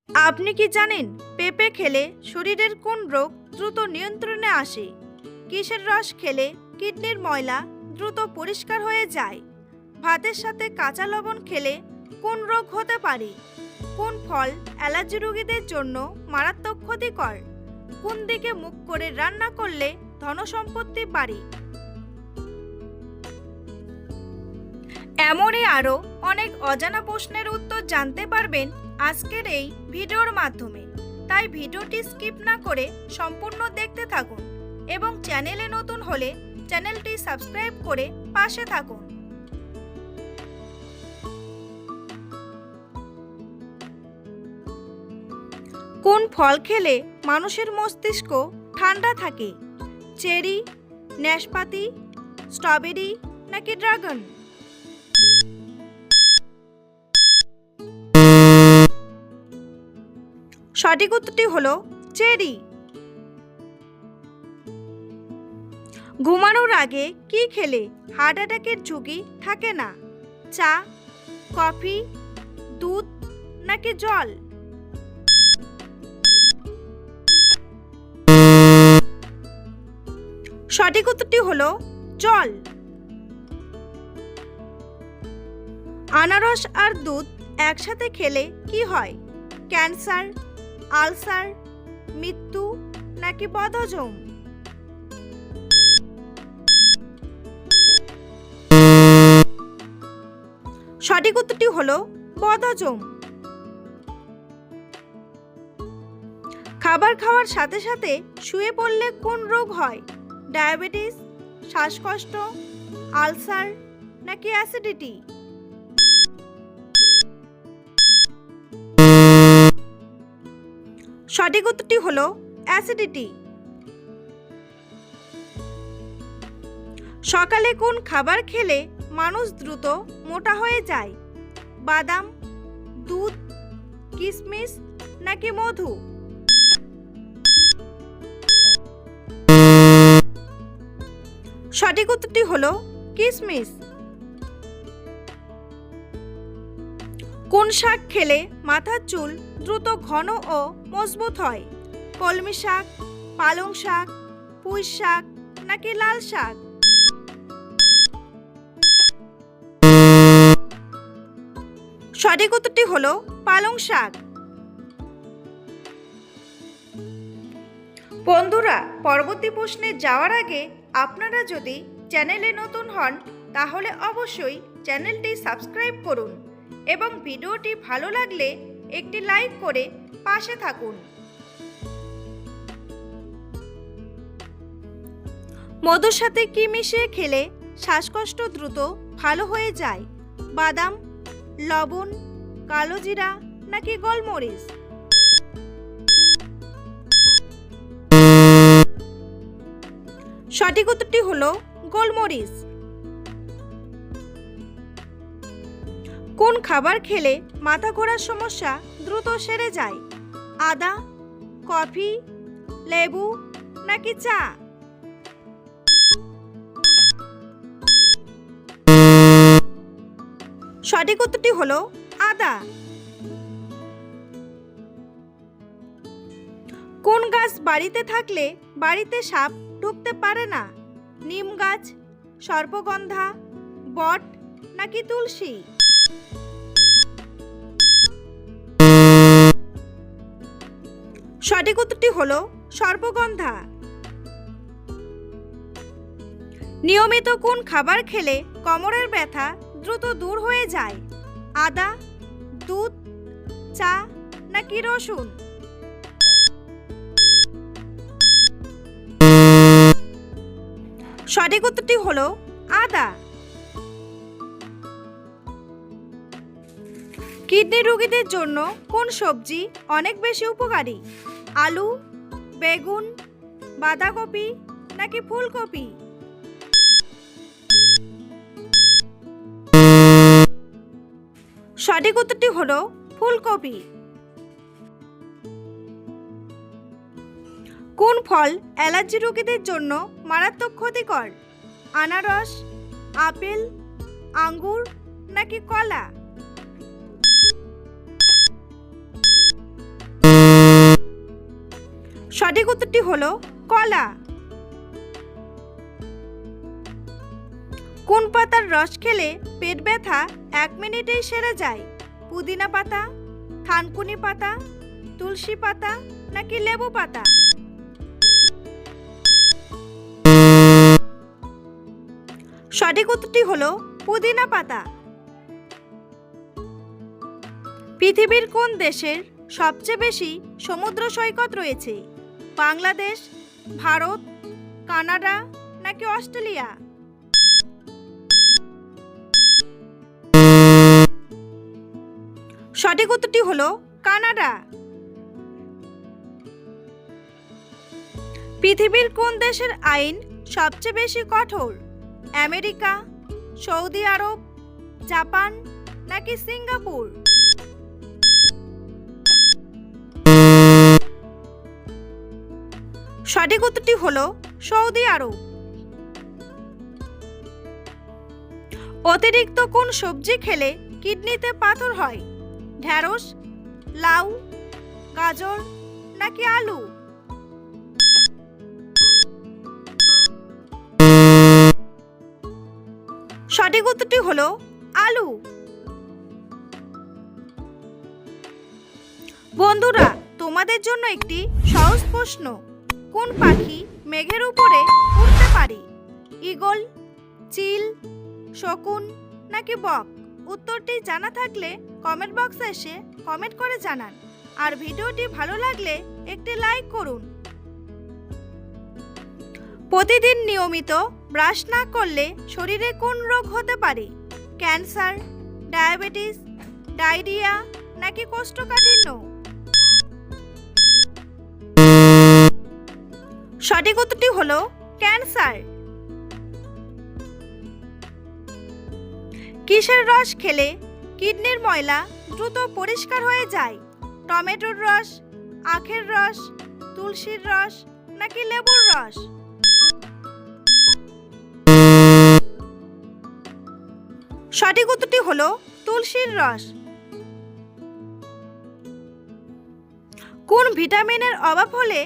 আপনি কি জানেন পেঁপে খেলে শরীরের কোন রোগ দ্রুত নিয়ন্ত্রণে আসে? কিসের রস খেলে কিডনির ময়লা দ্রুত পরিষ্কার হয়ে যায়? ভাতের সাথে কাঁচা লবণ খেলে কোন রোগ হতে পারে? কোন ফল অ্যালার্জি রোগীদের জন্য মারাত্মক ক্ষতিকর? কোন দিকে মুখ করে রান্না করলে ধনসম্পত্তি বাড়ে? এমনই আরও অনেক অজানা প্রশ্নের উত্তর জানতে পারবেন আজকের এই ভিডিওর মাধ্যমে। তাই ভিডিওটি স্কিপ না করে সম্পূর্ণ দেখতে থাকুন এবং চ্যানেলে নতুন হলে চ্যানেলটি সাবস্ক্রাইব করে পাশে থাকুন। কোন ফল খেলে মানুষের মস্তিষ্ক ঠান্ডা থাকে? চেরি, নাশপাতি, স্ট্রবেরি নাকি ড্রাগন? সঠিক উত্তরটি হলো চেরি। ঘুমানোর আগে কি খেলে হার্ট অ্যাটাকের ঝুঁকি থাকে না? চা, কফি, দুধ নাকি জল? সঠিক উত্তরটি হলো জল। আনারস আর দুধ একসাথে খেলে কি হয়? ক্যান্সার, আলসার, মৃত্যু নাকি বদহজম? সঠিক উত্তরটি হলো বদহজম। খাবার খাওয়ার সাথে সাথে শুয়ে পড়লে কোন রোগ হয়? ডায়াবেটিস, শ্বাসকষ্ট, আলসার নাকি অ্যাসিডিটি? সঠিক উত্তরটি হলো অ্যাসিডিটি। সকালে কোন খাবার খেলে মানুষ দ্রুত মোটা হয়ে যায়? বাদাম, দুধ, কিশমিশ নাকি মধু? সঠিক উত্তরটি হলো কিশমিশ। কোন শাক খেলে মাথার চুল দ্রুত ঘন ও মজবুত হয়? কলমি শাক, পালং শাক, পুঁই শাক নাকি লাল শাক? সঠিক উত্তরটি হলো পালং শাক। বন্ধুরা, পরবর্তী প্রশ্নে যাওয়ার আগে আপনারা যদি চ্যানেলে নতুন হন তাহলে অবশ্যই চ্যানেলটি সাবস্ক্রাইব করুন এবং ভিডিওটি ভালো লাগলে একটি লাইক করে পাশে থাকুন। মধুর সাথে কি মিশিয়ে খেলে শ্বাসকষ্ট দ্রুত ভালো হয়ে যায়? বাদাম, লবণ, কালো জিরা নাকি গোলমরিচ? সঠিক উত্তরটি হলো গোলমরিচ। কোন খাবার খেলে মাথা ঘোরার সমস্যা দ্রুত সেরে যায়? আদা, কফি, লেবু নাকি চা? সঠিক উত্তরটি হলো আদা। কোন গাছ বাড়িতে থাকলে বাড়িতে সাপ ঢুকতে পারে না? নিম গাছ, সর্পগন্ধা, বট নাকি তুলসী? সঠিক উত্তরটি হলো সর্পগন্ধা। নিয়মিত কোন খাবার খেলে কোমরের ব্যথা দ্রুত দূর হয়ে যায়? আদা, দুধ, চা নাকি রসুন? সঠিক উত্তরটি হলো আদা। কিডনি রোগীদের জন্য কোন সবজি অনেক বেশি উপকারী? আলু, বেগুন, বাঁধাকপি নাকি ফুলকপি? সঠিক উত্তরটি হলো ফুলকপি। কোন ফল অ্যালার্জি রোগীদের জন্য মারাত্মক ক্ষতিকর? আনারস, আপেল, আঙ্গুর নাকি কলা? সঠিক উত্তরটি হলো কলা। কোন পাতার রস খেলে পেট ব্যথা 1 মিনিটেই সেরে যায়? পুদিনা পাতা, থানকুনি পাতা, তুলসী পাতা নাকি লেবু পাতা? সঠিক উত্তরটি হলো পুদিনা পাতা। পৃথিবীর কোন দেশের সবচেয়ে বেশি সমুদ্র সৈকত রয়েছে? বাংলাদেশ, ভারত, কানাডা নাকি অস্ট্রেলিয়া? সঠিক উত্তরটি হলো কানাডা। পৃথিবীর কোন দেশের আইন সবচেয়ে বেশি কঠোর? আমেরিকা, সৌদি আরব, জাপান নাকি সিঙ্গাপুর? সঠিক উত্তরটি হলো সৌদি আরব। অতিরিক্ত কোন সবজি খেলে কিডনিতে পাথর হয়? ঢ্যাঁড়স, লাউ, গাজর নাকি আলু? সঠিক উত্তরটি হলো আলু। বন্ধুরা, তোমাদের জন্য একটি সহজ প্রশ্ন। কোন পাখি মেঘের উপরে উড়তে পারে? ঈগল, চিল, শকুন নাকি বক? উত্তরটি জানা থাকলে কমেন্ট বক্সে এসে কমেন্ট করে জানান। আর ভিডিওটি ভালো লাগলে একটি লাইক করুন। প্রতিদিন নিয়মিত ব্রাশ না করলে শরীরে কোন রোগ হতে পারে? ক্যান্সার, ডায়াবেটিস, ডায়রিয়া নাকি কোষ্ঠকাঠিন্য? সঠিক উত্তরটি হলো ক্যান্সার। কিসের রস খেলে কিডনির ময়লা দ্রুত পরিষ্কার হয়ে যায়? টমেটোর রস, আখের রস, তুলসীর রস নাকি লেবুর রস? সঠিক উত্তরটি হলো তুলসীর রস। কোন ভিটামিনের অভাব হলে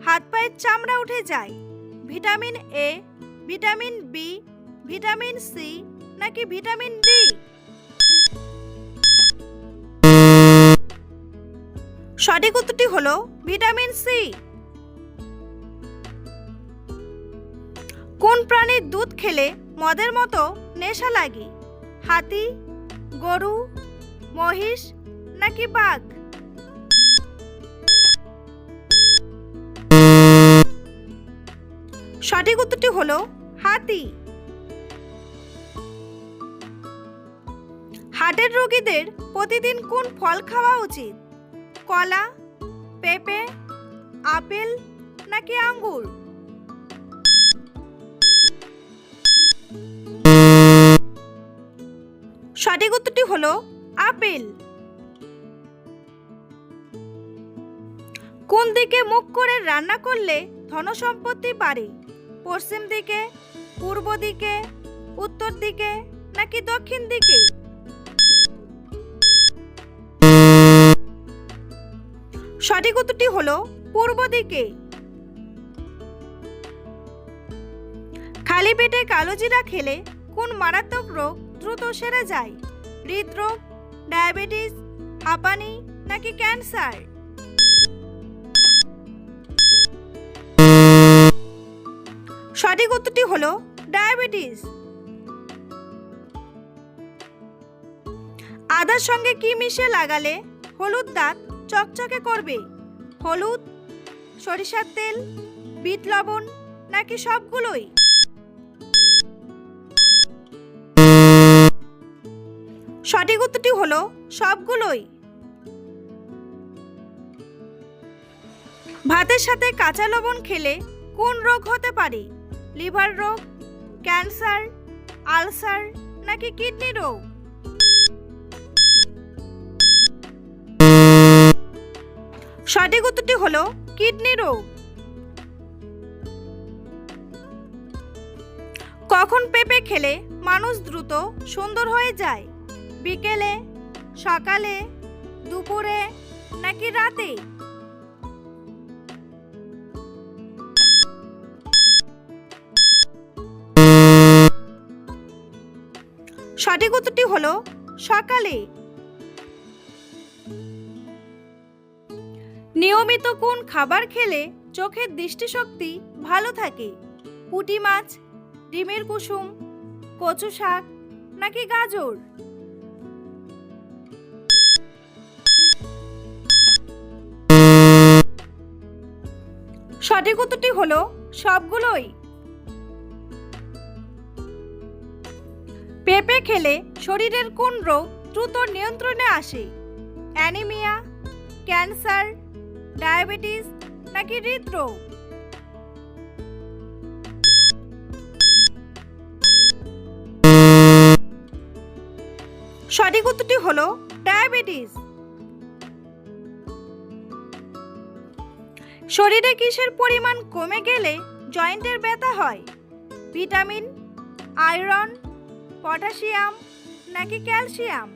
হাত পায়ের চামড়া উঠে যায়? Vitamin A, vitamin B, vitamin C নাকি ভিটামিন ডি? সঠিক উত্তরটি হলো ভিটামিন সি। কোন প্রাণীর দুধ খেলে মদের মতো নেশা লাগে? হাতি, গরু, মহিষ নাকি বাঘ? সঠিক উত্তরটি হলো হাতি। হার্টের রোগীদের প্রতিদিন কোন ফল খাওয়া উচিত? কলা, পেঁপে, আপেল নাকি আঙ্গুর? সঠিক উত্তরটি হলো আপেল। কোন দিকে মুখ করে রান্না করলে ধনসম্পত্তি বাড়ে? পশ্চিম দিকে, পূর্ব দিকে, উত্তর দিকে নাকি দক্ষিণ দিকে? সঠিক উত্তরটি হলো পূর্ব দিকে। খালি পেটে কালো জিরা খেলে কোন মারাত্মক রোগ দ্রুত সেরে যায়? হৃদরোগ, ডায়াবেটিস, হাঁপানি নাকি ক্যান্সার? সঠিক উত্তরটি হলো ডায়াবেটিস। আদার সঙ্গে কি মিশিয়ে লাগালে হলুদ দাঁত চকচকে করবে? হলুদ, সরিষার তেল, বিট লবণ নাকি সবগুলোই? সঠিক উত্তরটি হলো সবগুলোই। ভাতের সাথে কাঁচা লবণ খেলে কোন রোগ হতে পারে? লিভার রোগ, ক্যান্সার, আলসার নাকি কিডনি রোগ? সঠিক উত্তরটি হলো কিডনি রোগ। কখন পেঁপে খেলে মানুষ দ্রুত সুন্দর হয়ে যায়? বিকেলে, সকালে, দুপুরে নাকি রাতে? সঠিক উত্তরটি হলো সকালে। নিয়মিত কোন খাবার খেলে চোখের দৃষ্টিশক্তি ভালো থাকে? পুঁটি মাছ, ডিমের কুসুম, কচু শাক নাকি গাজর? সঠিক উত্তরটি হলো সবগুলোই। পেঁপে খেলে শরীরের কোন রোগ দ্রুত নিয়ন্ত্রণে আসে? অ্যানিমিয়া, ক্যান্সার, ডায়াবেটিস নাকি হৃদরোগ? সঠিক উত্তরটি হলো ডায়াবেটিস। শরীরে কিসের পরিমাণ কমে গেলে জয়েন্টের ব্যথা হয়? ভিটামিন, আয়রন, পটাশিয়াম নাকি ক্যালসিয়াম?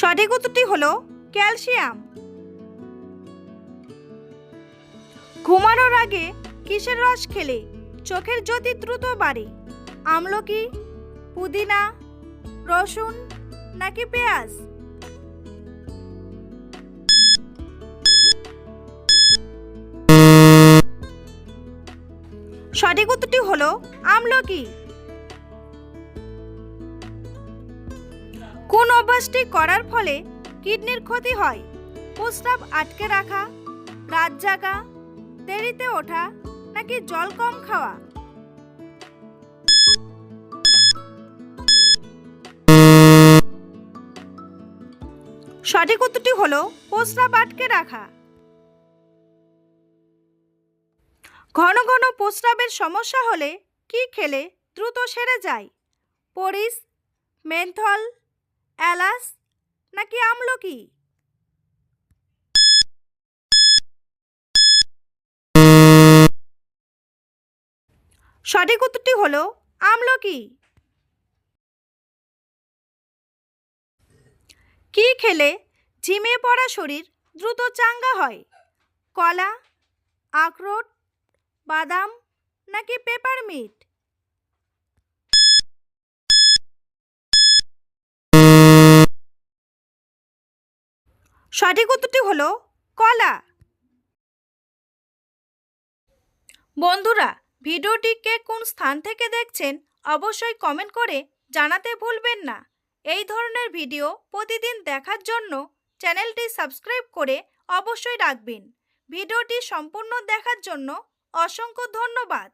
সঠিক উত্তরটি হলো ক্যালসিয়াম। ঘুমানোর আগে কিসের রস খেলে চোখের জ্যোতি দ্রুত বাড়ে? আমলকি, পুদিনা, রসুন নাকি পেঁয়াজ? সঠিক উত্তরটি হলো আমলকি। কোন অভ্যাসটি করার ফলে কিডনির ক্ষতি হয়? প্রস্রাব আটকে রাখা, রাত জাগা, দেরিতে ওঠা নাকি জল কম খাওয়া? সঠিক উত্তরটি হলো প্রস্রাব আটকে রাখা। ঘন ঘন প্রস্রাবের সমস্যা হলে কি খেলে দ্রুত সেরে যায়? পরিস, মেন্থল, এলাচ নাকি আমলকি? সঠিক উত্তরটি হলো আমলকি। কি খেলে ঝিমিয়ে পড়া শরীর দ্রুত চাঙ্গা হয়? কলা, আখরোট, বাদাম নাকি পেপারমিন্ট? সঠিক উত্তরটি হলো কলা। বন্ধুরা, ভিডিওটি কে কোন স্থান থেকে দেখছেন অবশ্যই কমেন্ট করে জানাতে ভুলবেন না। এই ধরনের ভিডিও প্রতিদিন দেখার জন্য চ্যানেলটি সাবস্ক্রাইব করে অবশ্যই রাখবেন। ভিডিওটি সম্পূর্ণ দেখার জন্য অসংখ্য ধন্যবাদ।